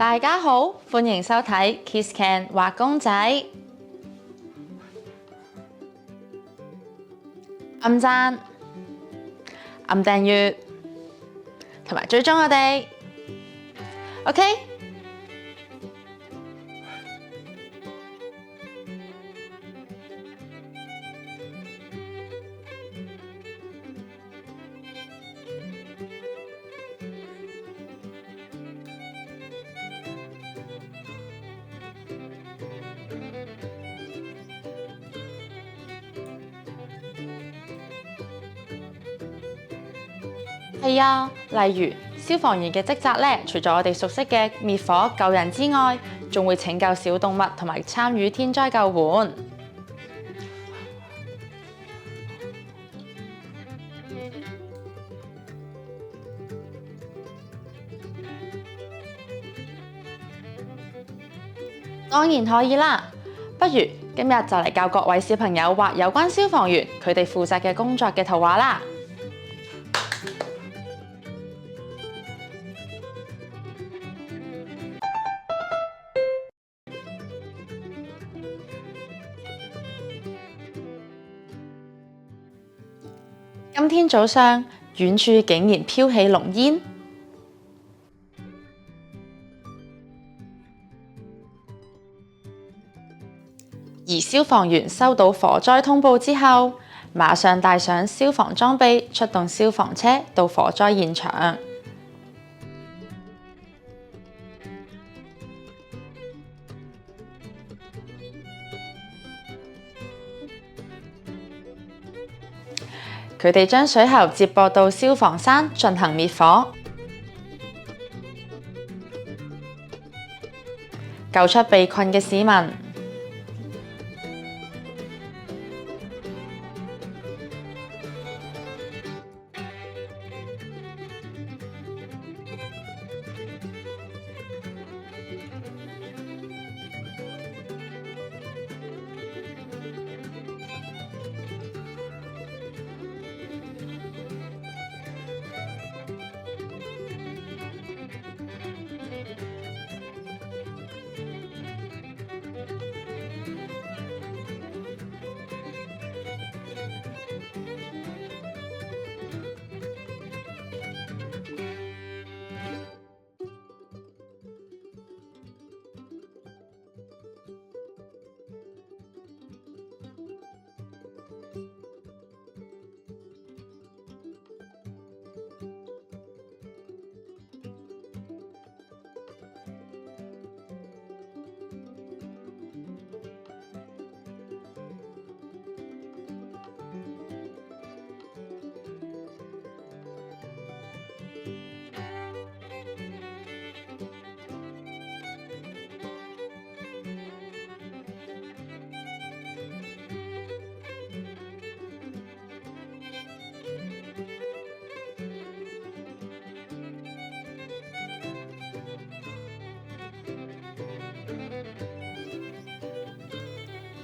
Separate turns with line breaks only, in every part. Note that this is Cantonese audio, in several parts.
大家好，歡迎收睇 Kiss Can 畫公仔，按讚、按訂閱同埋追蹤我哋，OK？係啊，例如消防員嘅職責咧，除咗我哋熟悉嘅滅火救人之外，仲會拯救小動物同埋參與天災救援。當然可以啦，不如今日就嚟教各位小朋友畫有關消防員佢哋負責嘅工作嘅圖畫啦。今天早上，遠處竟然飄起濃煙，而消防員收到火災通報之後，馬上帶上消防裝備，出動消防車到火災現場。佢哋將水喉接駁到消防山進行滅火，救出被困嘅市民。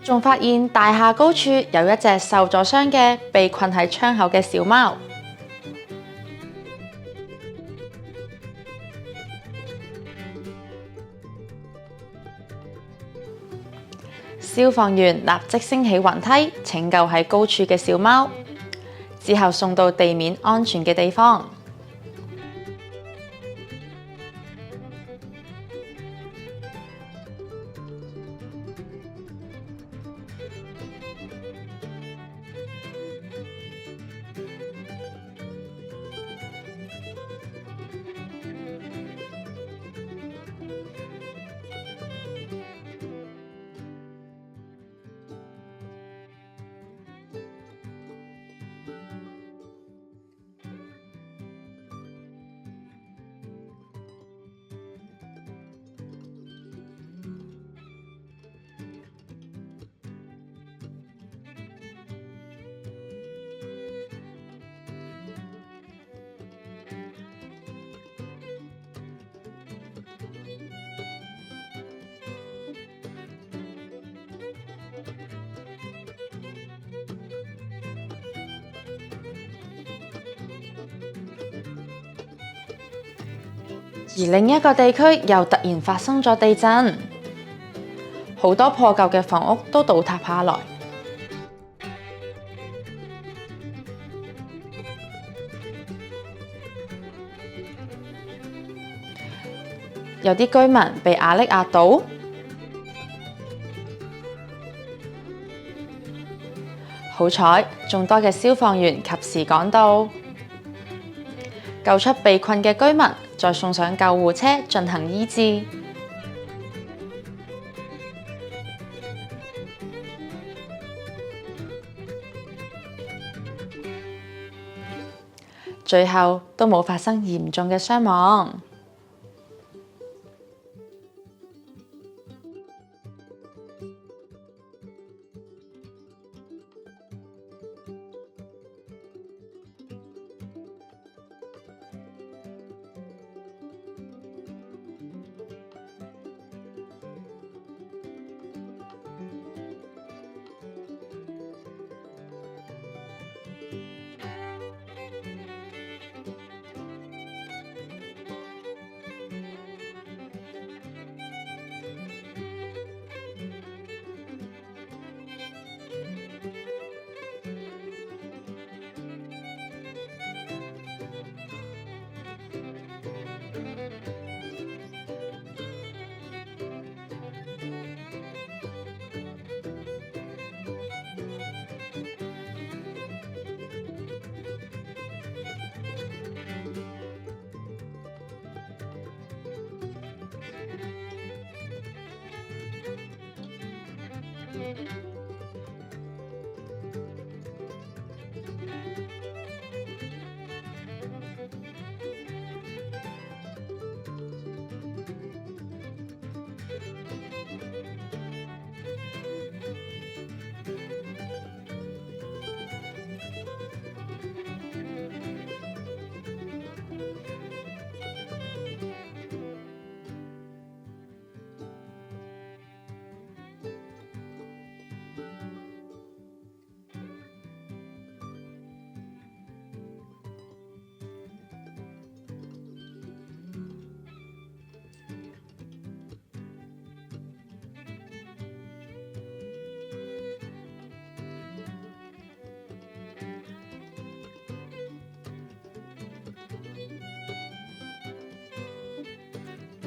仲發現大廈高處有一隻受咗傷嘅被困喺窗口嘅小貓。消防員立即升起雲梯，拯救喺高處嘅小貓，之後送到地面安全嘅地方。而另一個地區又突然發生咗地震，好多破舊嘅房屋都倒塌下來。有啲居民被瓦礫壓倒，好彩眾多嘅消防員及時趕到，救出被困嘅居民，再送上救護車進行醫治。最後都冇發生嚴重嘅傷亡。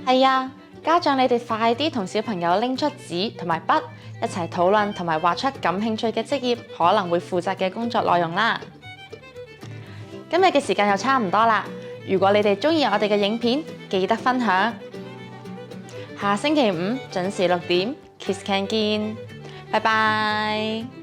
係啊，家長你哋快啲同小朋友拎出紙同埋筆，一齊討論同埋畫出感興趣嘅職業可能會負責嘅工作內容啦。今日嘅時間又差唔多啦，如果你哋鍾意我哋嘅影片，記得分享。下星期五準時6點，Kiss Can 見，拜拜。